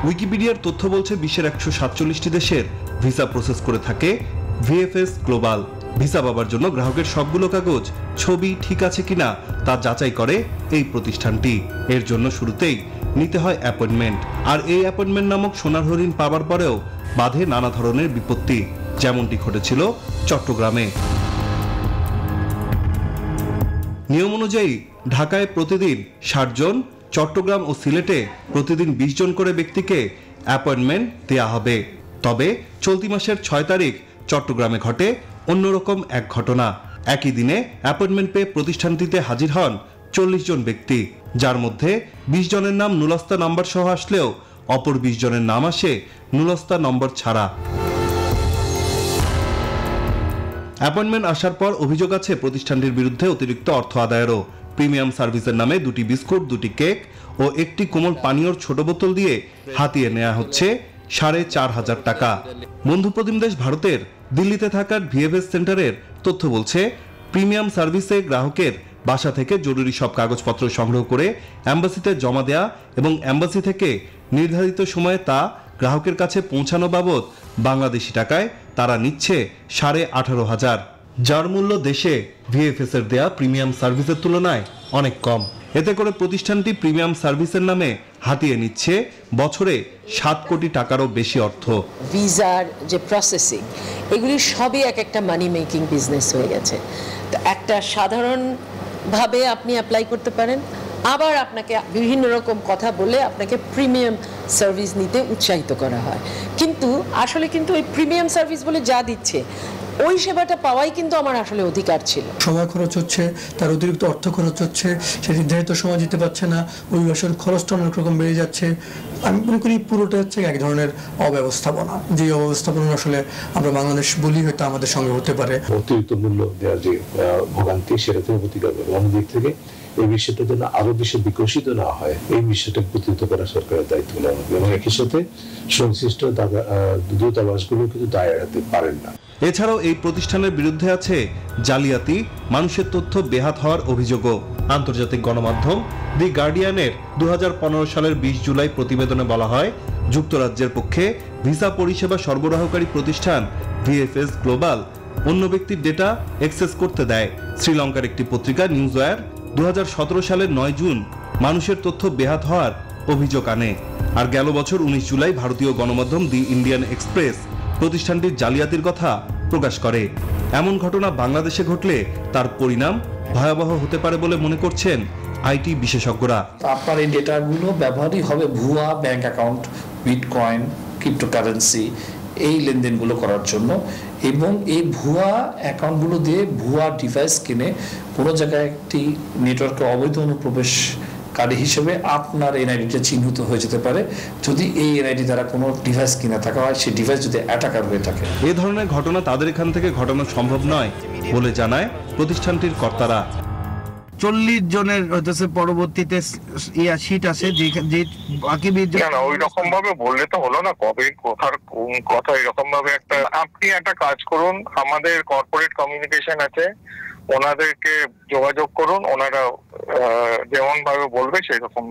উইকিপিডিয়ার তথ্য বলছে বিশ্বের 147টি দেশের ভিসা প্রসেস করে থাকে ভিএফএস গ্লোবাল। ভিসা পাবার জন্য গ্রাহকের সবগুলো কাগজ ছবি ঠিক আছে কিনা তা যাচাই করে এই প্রতিষ্ঠানটি। এর জন্য শুরুতেই নিতে হয় অ্যাপয়েন্টমেন্ট, আর এই অ্যাপয়েন্টমেন্ট নামক সোনার হরিণ পাবার পরেও বাধে নানা ধরনের বিপত্তি, যেমনটি ঘটেছিল চট্টগ্রামে। নিয়ম অনুযায়ী ঢাকায় প্রতিদিন 60 জন, চট্টগ্রাম ও সিলেটে প্রতিদিন 20 জন করে ব্যক্তিকে অ্যাপয়েন্টমেন্ট দেয়া হবে। তবে চলতি মাসের 6 তারিখ চট্টগ্রামে ঘটে অন্যরকম এক ঘটনা। একই দিনে অ্যাপয়েন্টমেন্ট পেয়ে প্রতিষ্ঠানটিতে হাজির হন 40 জন ব্যক্তি, যার মধ্যে 20 জনের নাম নুলাস্তা নাম্বার সহ আসলেও অপর 20 জনের নাম আসে নুলাস্তা নম্বর ছাড়া। অ্যাপয়েন্টমেন্ট আসার পর অভিযোগ আছে প্রতিষ্ঠানটির বিরুদ্ধে অতিরিক্ত অর্থ আদায়েরও। প্রিমিয়াম সার্ভিসের নামে 2টি বিস্কুট, 2টি কেক ও একটি কোমল পানীয়র ছোট বোতল দিয়ে হাতিয়ে নেওয়া হচ্ছে 4,500 টাকা। বন্ধু প্রতিম দেশ ভারতের দিল্লিতে থাকার ভিএফএস সেন্টারের তথ্য বলছে, প্রিমিয়াম সার্ভিসে গ্রাহকের বাসা থেকে জরুরি সব কাগজপত্র সংগ্রহ করে অ্যাম্বাসিতে জমা দেয়া এবং অ্যাম্বাসি থেকে নির্ধারিত সময়ে তা গ্রাহকের কাছে পৌঁছানো বাবদ বাংলাদেশি টাকায় তারা নিচ্ছে 18,500, যার মূল্য দেশে ভিএফএস এর দেয়া প্রিমিয়াম সার্ভিসের তুলনায় অনেক কম। এতে করে প্রতিষ্ঠানটি প্রিমিয়াম সার্ভিসের নামে হাতিয়ে নিচ্ছে বছরে 7 কোটি টাকারও বেশি অর্থ। ভিসার যে প্রসেসিং, এগুলি সবই এক একটা মানি মেকিং বিজনেস হয়ে গেছে। তো একটা সাধারণভাবে আপনি অ্যাপ্লাই করতে পারেন, আবার আপনাকে বিভিন্ন রকম কথা বলে আপনাকে প্রিমিয়াম সার্ভিস নিতে উৎসাহিত করা হয়। কিন্তু আসলে ওই প্রিমিয়াম সার্ভিস বলে যা দিচ্ছে, ওই সেবাটা পাওয়াই কিন্তু আমার আসলে অধিকার ছিল। সময় খরচ হচ্ছে, তার অতিরিক্ত অর্থ খরচ হচ্ছে, সে নির্ধারিত সময় দিতে পারছে না, অভিবাসন খরচটা অনেক রকম বেড়ে যাচ্ছে। আমি মনে করি পুরোটা হচ্ছে এক ধরনের অব্যবস্থাপনা, যে অব্যবস্থাপনা আসলে আমরা বাংলাদেশ বলি হয়তো আমাদের সঙ্গে হতে পারে। অতিরিক্ত মূল্য দেওয়ার যে ভোগান্তি, সেটা থেকে প্রতিকার করবে। অন্যদিক থেকে এই বিষয়টা যেন আরো বেশি বিকশিত না হয়, এই বিষয়টা প্রতিহত করা সরকারের দায়িত্ব নেওয়া হবে এবং একই সাথে সংশ্লিষ্ট দূতাবাসগুলো কিন্তু দায় এড়াতে পারেন না। এছাড়াও এই প্রতিষ্ঠানের বিরুদ্ধে আছে জালিয়াতি, মানুষের তথ্য বেহাত হওয়ার অভিযোগও। আন্তর্জাতিক গণমাধ্যম দি গার্ডিয়ানের 2015 সালের 20 জুলাই প্রতিবেদনে বলা হয়, যুক্তরাজ্যের পক্ষে ভিসা পরিষেবা সরবরাহকারী প্রতিষ্ঠান ভিএফএস গ্লোবাল অন্য ব্যক্তির ডেটা অ্যাক্সেস করতে দেয়। শ্রীলঙ্কার একটি পত্রিকা নিউজ ওয়্যার 2017 সালের 9 জুন মানুষের তথ্য বেহাত হওয়ার অভিযোগ আনে। আর গেল বছর 19 জুলাই ভারতীয় গণমাধ্যম দি ইন্ডিয়ান এক্সপ্রেস প্রতিষ্ঠানটির জালিয়াতির কথা প্রকাশ করে। এমন ঘটনা বাংলাদেশে ঘটলে তার পরিণাম ভয়াবহ হতে পারে বলে মনে করছেন আইটি বিশেষজ্ঞরা। আপনার এই ডেটাগুলো ব্যবহারই হবে ভুয়া ব্যাংক অ্যাকাউন্ট, বিটকয়েন, ক্রিপ্টোকারেন্সি, এই লেনদেনগুলো করার জন্য, এবং এই ভুয়া অ্যাকাউন্টগুলো দিয়ে ভুয়া ডিভাইস কিনে কোনো জায়গায় একটি নেটওয়ার্কে অবৈধ অনুপ্রবেশকারী হিসেবে আপনার এনআইডিটা চিহ্নিত হয়ে যেতে পারে, যদি এই এনআইডি দ্বারা কোনো ডিভাইস কিনে থাকা হয়, সেই ডিভাইস যদি অ্যাটাকার হয়ে থাকে। এ ধরনের ঘটনা তাদের এখান থেকে ঘটানো সম্ভব নয় বলে জানায় প্রতিষ্ঠানটির কর্তারা। 40 জনের হইতেছে পরবর্তীতে সিট আছে, যে বাকি 20 জন ওই রকম ভাবে বললে তো হলো না। কবে কোথার কোন কথা এরকম ভাবে একটা, আপনি একটা কাজ করুন, আমাদের কর্পোরেট কমিউনিকেশন আছে, ওনাদেরকে যোগাযোগ করুন, ওনারা যেমন ভাবে বলবে সেই রকম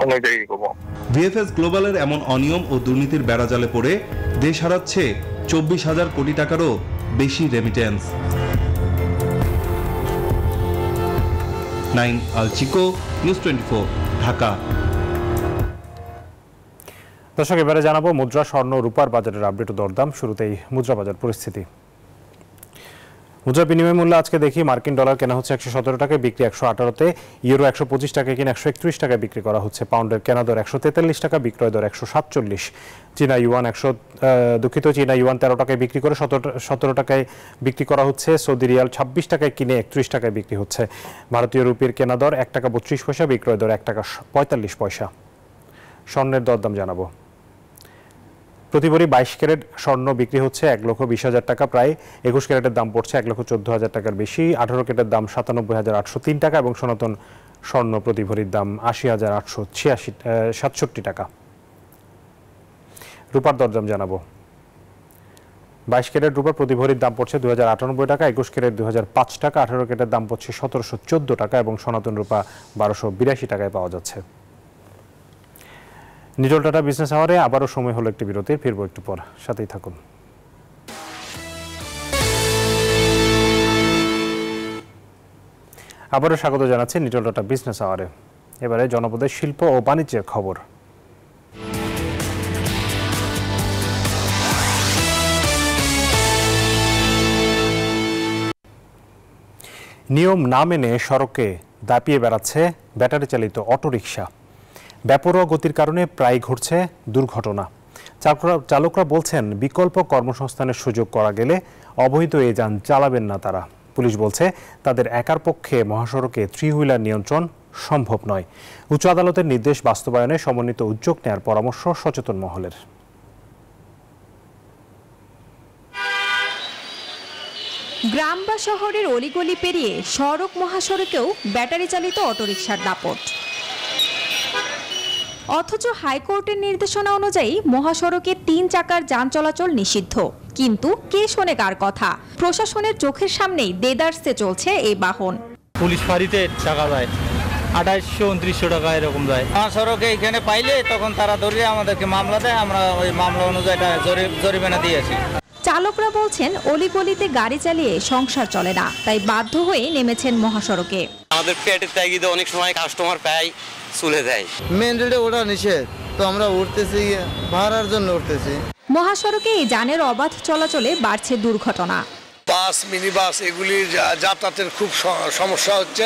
অনুযায়ী এগোবো। ভিএফএস গ্লোবালের এমন অনিয়ম ও দুর্নীতির বেড়াজালে পড়ে দেশ হারাচ্ছে 24,000 কোটি টাকারও বেশি রেমিটেন্স। নাইন আলচিকো, নিউজ 24, ঢাকা। দর্শক, এবারে জানাবো মুদ্রা, স্বর্ণ, রূপার বাজারের আপডেট ও দরদাম। শুরুতেই মুদ্রা বাজার পরিস্থিতি। মুদ্রা বিনিময় মূল্য আজকে দেখি, মার্কিন ডলার কেনা হচ্ছে 117 টাকায়, বিক্রি 118-তে। ইউরো 125 টাকায় কিনে 131 টাকায় বিক্রি করা হচ্ছে। পাউন্ডের কেনা দর 143 টাকা, বিক্রয় দর 147। চীনা ইউয়ান 13 টাকায় বিক্রি করে 17 টাকায় বিক্রি করা হচ্ছে। সৌদি রিয়াল 26 টাকায় কিনে 31 টাকায় বিক্রি হচ্ছে। ভারতীয় রুপির কেনা দর 1 টাকা 32 পয়সা, বিক্রয় দর 1 টাকা 45 পয়সা। স্বর্ণের দরদাম জানাবো। প্রতি ভরি 22 ক্যারেট স্বর্ণ বিক্রি হচ্ছে 1,20,000 টাকা, প্রায় 21 ক্যারেটের দাম পড়ছে 1,14,000 টাকার বেশি। 18 ক্যারেটের দাম 97,803 টাকা এবং সনাতন স্বর্ণ প্রতি ভরির দাম 80,867 টাকা। রূপার দরদাম জানাবো। 22 ক্যারেট রূপার প্রতি ভরির দাম পড়ছে 2,098 টাকা, 21 ক্যারেট 2,005 টাকা, 18 ক্যারেটের দাম পড়ছে 1,714 টাকা এবং সনাতন রূপা 1,282 টাকায় পাওয়া যাচ্ছে। নিটল টাটা বিজনেস আওয়ারে আবারও সময় হলো একটি বিরতির, ফিরবো একটু পর, সাথেই থাকুন। আবারও স্বাগত জানাচ্ছি নিটল ডটা বিজনেস আওয়ারে। এবারে জনপদের শিল্প ও বাণিজ্যের খবর। নিয়ম না মেনে সড়কে দাপিয়ে বেড়াচ্ছে ব্যাটারি চালিত অটোরিকশা। বেপরোয়া গতির কারণে প্রায় ঘটছে দুর্ঘটনা। চালকরা বলছেন বিকল্প কর্মসংস্থানের সুযোগ করা গেলে অবৈধ এই যান চালাবেন না তারা। পুলিশ বলছে তাদের একার পক্ষে মহাসড়কে থ্রি হুইলার নিয়ন্ত্রণ সম্ভব নয়। উচ্চ আদালতের নির্দেশ বাস্তবায়নে সমন্বিত উদ্যোগ নেওয়ার পরামর্শ সচেতন মহলের। গ্রাম বা শহরের অলিগলি পেরিয়ে সড়ক মহাসড়কেও ব্যাটারি চালিত অটোরিকশার দাপট। অথচ হাইকোর্টের নির্দেশনা অনুযায়ী মহাসড়কে 3 চাকার যান চলাচল নিষিদ্ধ। কিন্তু কে শোনে কার কথা? প্রশাসনের চোখের সামনেই দেদারসে চলছে এই বাহন। পুলিশ ফাঁড়িতে টাকা যায় 2800-2900 টাকা এরকম যায়। মহাসড়কে এখানে পাইলে তখন তারা ধরে আমাদেরকে মামলা দেয়, আমরা ওই মামলা অনুযায়ী জরিমানা দিয়েছি। চালকরা বলছেন অলিগলিতে গাড়ি চালিয়ে সংসার চলে না, তাই বাধ্য হয়ে নেমেছেন মহাসড়কে। আমাদের পেটের তাগিদে অনেক সময় কাস্টমার পাই চলে যায়। মেন রোডে ওঠা নিষেধ, তো আমরা উঠতেছি ভাড়ার জন্য উঠতেছি। মহাসড়কে এই যানের অবাধ চলাচলে বাড়ছে দুর্ঘটনা। বাস, মিনি বাস এগুলির যাতায়াতের খুব সমস্যা হচ্ছে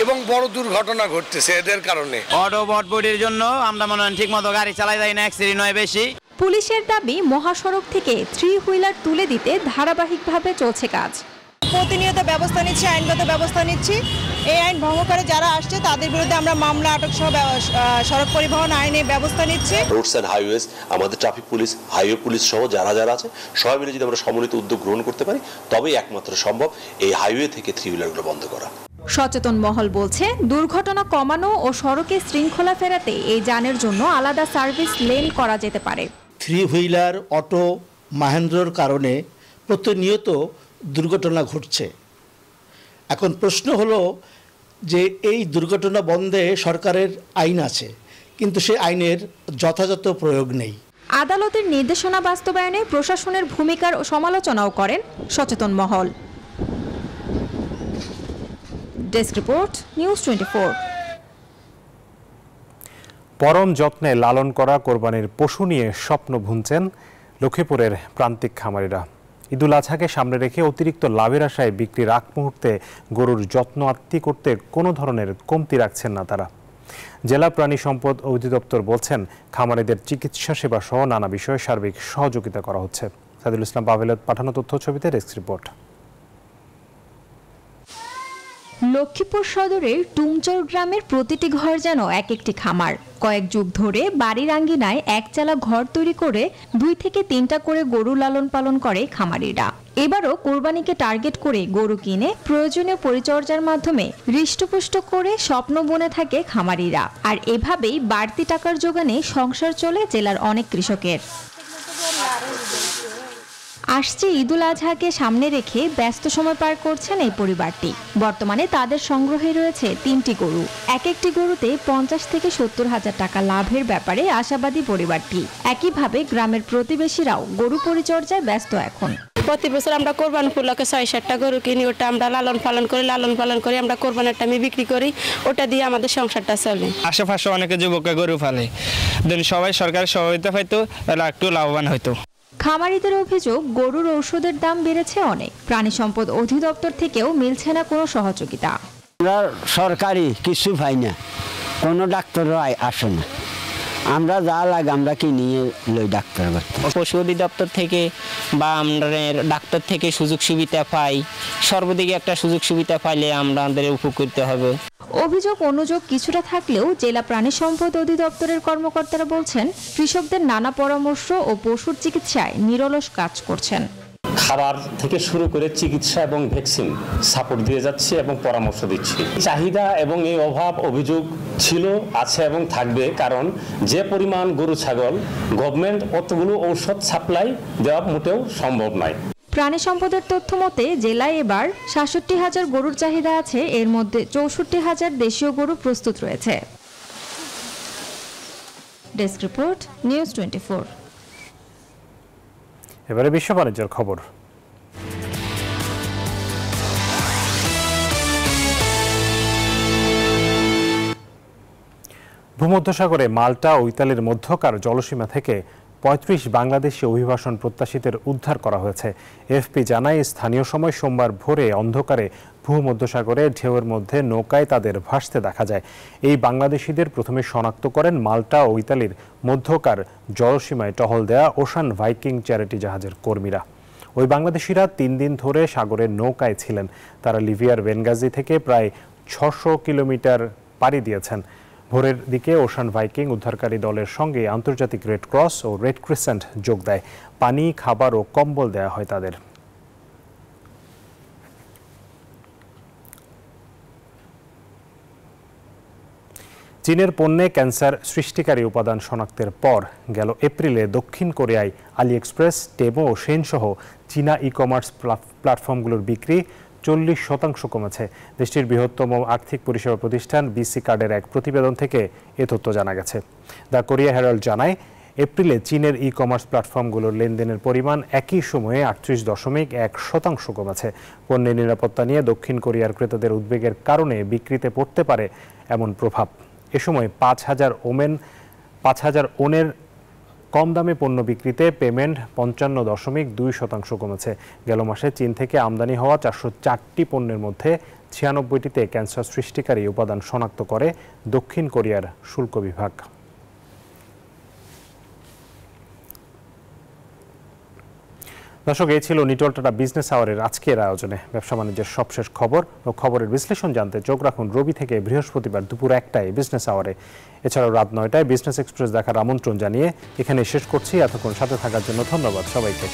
এবং বড় দুর্ঘটনা ঘটতেছে এদের কারণে। অটো বটবটির জন্য আমরা মনে হয় ঠিক মতো গাড়ি চালাই যাই না, অ্যাক্সিডেন্ট হয় বেশি। পুলিশের দাবি মহাসড়ক থেকে থ্রি হুইলার তুলে দিতে ধারাবাহিকভাবে চলছে কাজ। প্রতিনিয়ত ব্যবস্থা নিচ্ছি, আইনগত ব্যবস্থা নিচ্ছি। এই আইন ভঙ্গ করে যারা আসছে তাদের বিরুদ্ধে আমরা মামলা, আটক সহ সড়ক পরিবহন আইনে ব্যবস্থা নিচ্ছি। রোডস অ্যান্ড হাইওয়েজ, আমাদের ট্রাফিক পুলিশ, হাইওয়ে পুলিশ সহ যারা আছে সবাই মিলে যদি আমরা সমন্বিত উদ্যোগ গ্রহণ করতে পারি তবেই একমাত্র সম্ভব এই হাইওয়ে থেকে থ্রি হুইলারগুলো বন্ধ করা। সচেতন মহল বলছে দুর্ঘটনা কমানো ও সড়কে শৃঙ্খলা ফেরাতে এই যানের জন্য আলাদা সার্ভিস লেন করা যেতে পারে। থ্রি হুইলার, অটো, মাহেন্দ্রর কারণে প্রতিনিয়ত দুর্ঘটনা ঘটছে। এখন প্রশ্ন হলো যে এই দুর্ঘটনা বন্ধে সরকারের আইন আছে, কিন্তু সেই আইনের যথাযথ প্রয়োগ নেই। আদালতের নির্দেশনা বাস্তবায়নে প্রশাসনের ভূমিকার সমালোচনাও করেন সচেতন মহল। Desk report, news 24। পরম যত্নে লালন করা কোরবানির পশু নিয়ে স্বপ্ন বুনছেন লক্ষ্মীপুরের প্রান্তিক খামারিরা। ঈদুল আজহাকে সামনে রেখে অতিরিক্ত লাভের আশায় বিক্রির আগ মুহূর্তে গরুর যত্ন আত্তি করতে কোনো ধরনের কমতি রাখছেন না তারা। জেলা প্রাণী সম্পদ অধিদপ্তর বলছেন খামারিদের চিকিৎসা সেবা সহ নানা বিষয়ে সার্বিক সহযোগিতা করা হচ্ছে। সাইদুল ইসলাম পাভেলের পাঠানো তথ্য ছবিতে ডেস্ক রিপোর্ট। লক্ষ্মীপুর সদরের টুমচর গ্রামের প্রতিটি ঘর যেন এক একটি খামার। কয়েক যুগ ধরে বাড়ির আঙ্গিনায় একচালা ঘর তৈরি করে 2 থেকে 3টা করে গরু লালন পালন করে খামারিরা। এবারও কোরবানিকে টার্গেট করে গরু কিনে প্রয়োজনীয় পরিচর্যার মাধ্যমে হৃষ্টপুষ্ট করে স্বপ্ন বুনে থাকে খামারিরা। আর এভাবেই বাড়তি টাকার জোগানে সংসার চলে জেলার অনেক কৃষকের। আসছে ঈদুল আজহাকে সামনে রেখে ব্যস্ত সময় পার করছেন এই পরিবারটি। বর্তমানে তাদের সংগ্রহে রয়েছে 3টি গরু। এক একটি গরুতে 50 থেকে 70 হাজার টাকা লাভের ব্যাপারে আশাবাদী পরিবারটি। একইভাবে গ্রামের প্রতিবেশীরাও গরু পরিচর্যায় ব্যস্ত এখন। প্রতি বছর আমরা কোরবান উপলক্ষে 6-7টা গরু কিনি, ওটা আমরা লালন পালন করি আমরা কোরবানের টাইমে বিক্রি করি, ওটা দিয়ে আমাদের সংসারটা চলে। আশেপাশে অনেকে যুবকরা গরু পালে, সবাই সরকারের সহযোগিতা পাইতো, তাহলে একটু লাভবান হইতো। খামারিদের অভিযোগ গরুর ঔষধের দাম বেড়েছে অনেক। প্রাণী সম্পদ অধিদপ্তর থেকেও মিলছে না কোনো সহযোগিতা। আমরা সরকারি কিছু পাই না, কোনো ডাক্তারও আসে না। আমরা যা লাগে আমরা কিনিয়ে লই ডাক্তার। পশু অধিদপ্তর থেকে বা আমরা ডাক্তার থেকে সুযোগ সুবিধা পাই, সর্বদিকে একটা সুযোগ সুবিধা পাইলে আমাদের উপকৃত হবে। অভিযোগ অনুযোগ কিছুটা থাকলেও জেলা প্রাণী সম্পদ অধিদপ্তরের কর্মকর্তারা বলছেন কৃষকদের নানা পরামর্শ ও পশুর চিকিৎসায় নিরলস কাজ করছেন। খাবার থেকে শুরু করে চিকিৎসা এবং ভ্যাকসিন সাপোর্ট দিয়ে যাচ্ছে এবং পরামর্শ দিচ্ছি। চাহিদা এবং এই অভাব অভিযোগ ছিল, আছে এবং থাকবে, কারণ যে পরিমাণ গরু ছাগল গভর্নমেন্ট অতগুলো ঔষধ সাপ্লাই দেওয়া মোটেও সম্ভব নয়। প্রাণী সম্পদের তথ্য মতে জেলায় এবার ৬৭,০০০ গরুর চাহিদা আছে, এর মধ্যে ৬৪,০০০ দেশীয় গরু প্রস্তুত রয়েছে। Desk report, news 24। এবারে বিশ্ব বাণিজ্যের খবর। ভূমধ্যসাগরে মাল্টা ও ইতালির মধ্যকার জলসীমা থেকে ৩৫ বাংলাদেশি অভিবাসন প্রত্যাশীদের উদ্ধার করা হয়েছে। এএফপি জানায়, স্থানীয় সময় সোমবার ভোরে অন্ধকারে ভূমধ্যসাগরে ঢেউয়ের মধ্যে নৌকায় তাদের ভাসতে দেখা যায়। এই বাংলাদেশিদের প্রথমে শনাক্ত করেন মাল্টা ও ইতালির মধ্যকার জলসীমায় টহল দেয়া ওশান ভাইকিং চ্যারিটি জাহাজের কর্মীরা। ওই বাংলাদেশিরা ৩ দিন ধরে সাগরের নৌকায় ছিলেন। তারা লিবিয়ার বেনগাজি থেকে প্রায় ৬০০ কিলোমিটার পাড়ি দিয়েছেন। ভোরের দিকে ওশান ভাইকিং উদ্ধারকারী দলের সঙ্গে আন্তর্জাতিক রেড ক্রস ও রেড ক্রিসেন্ট যোগ দেয়। পানি, খাবার ও কম্বল দেয়া হয় তাদের। চীনের পণ্যে ক্যান্সার সৃষ্টিকারী উপাদান শনাক্তের পর গেল এপ্রিলে দক্ষিণ কোরিয়ায় আলি এক্সপ্রেস, টেমো ও শেন সহ চীনা ই কমার্স প্ল্যাটফর্মগুলোর বিক্রি ৪০% কমেছে। দেশটির বৃহত্তম আর্থিক পরিষেবা প্রতিষ্ঠান বিসি কার্ডের এক প্রতিবেদন থেকে এ তথ্য জানা গেছে। দ্য কোরিয়া হেরাল্ড জানায়, এপ্রিলে চীনের ই কমার্স প্ল্যাটফর্মগুলোর লেনদেনের পরিমাণ একই সময়ে ৩৮.১% কমেছে। পণ্যের নিরাপত্তা নিয়ে দক্ষিণ কোরিয়ার ক্রেতাদের উদ্বেগের কারণে বিক্রিতে পড়তে পারে এমন প্রভাব। এ সময় ৫,০০০ ওনের কম দামে পণ্য বিক্রিতে পেমেন্ট ৫৫.২% কমেছে। গেল মাসে চীন থেকে আমদানি হওয়া ৪০৪টি পণ্যের মধ্যে ৯৬টিতে ক্যান্সার সৃষ্টিকারী উপাদান শনাক্ত করে দক্ষিণ কোরিয়ার শুল্ক বিভাগ। দর্শক, এই ছিল নিটল টাটা বিজনেস আওয়ারের আজকের আয়োজনে। ব্যবসা বাণিজ্যের সবশেষ খবর ও খবরের বিশ্লেষণ জানতে চোখ রাখুন রবি থেকে বৃহস্পতিবার দুপুর ১টায় বিজনেস আওয়ারে। এছাড়াও রাত ৯টায় বিজনেস এক্সপ্রেস দেখার আমন্ত্রণ জানিয়ে এখানে শেষ করছি। এতক্ষণ সাথে থাকার জন্য ধন্যবাদ সবাইকে।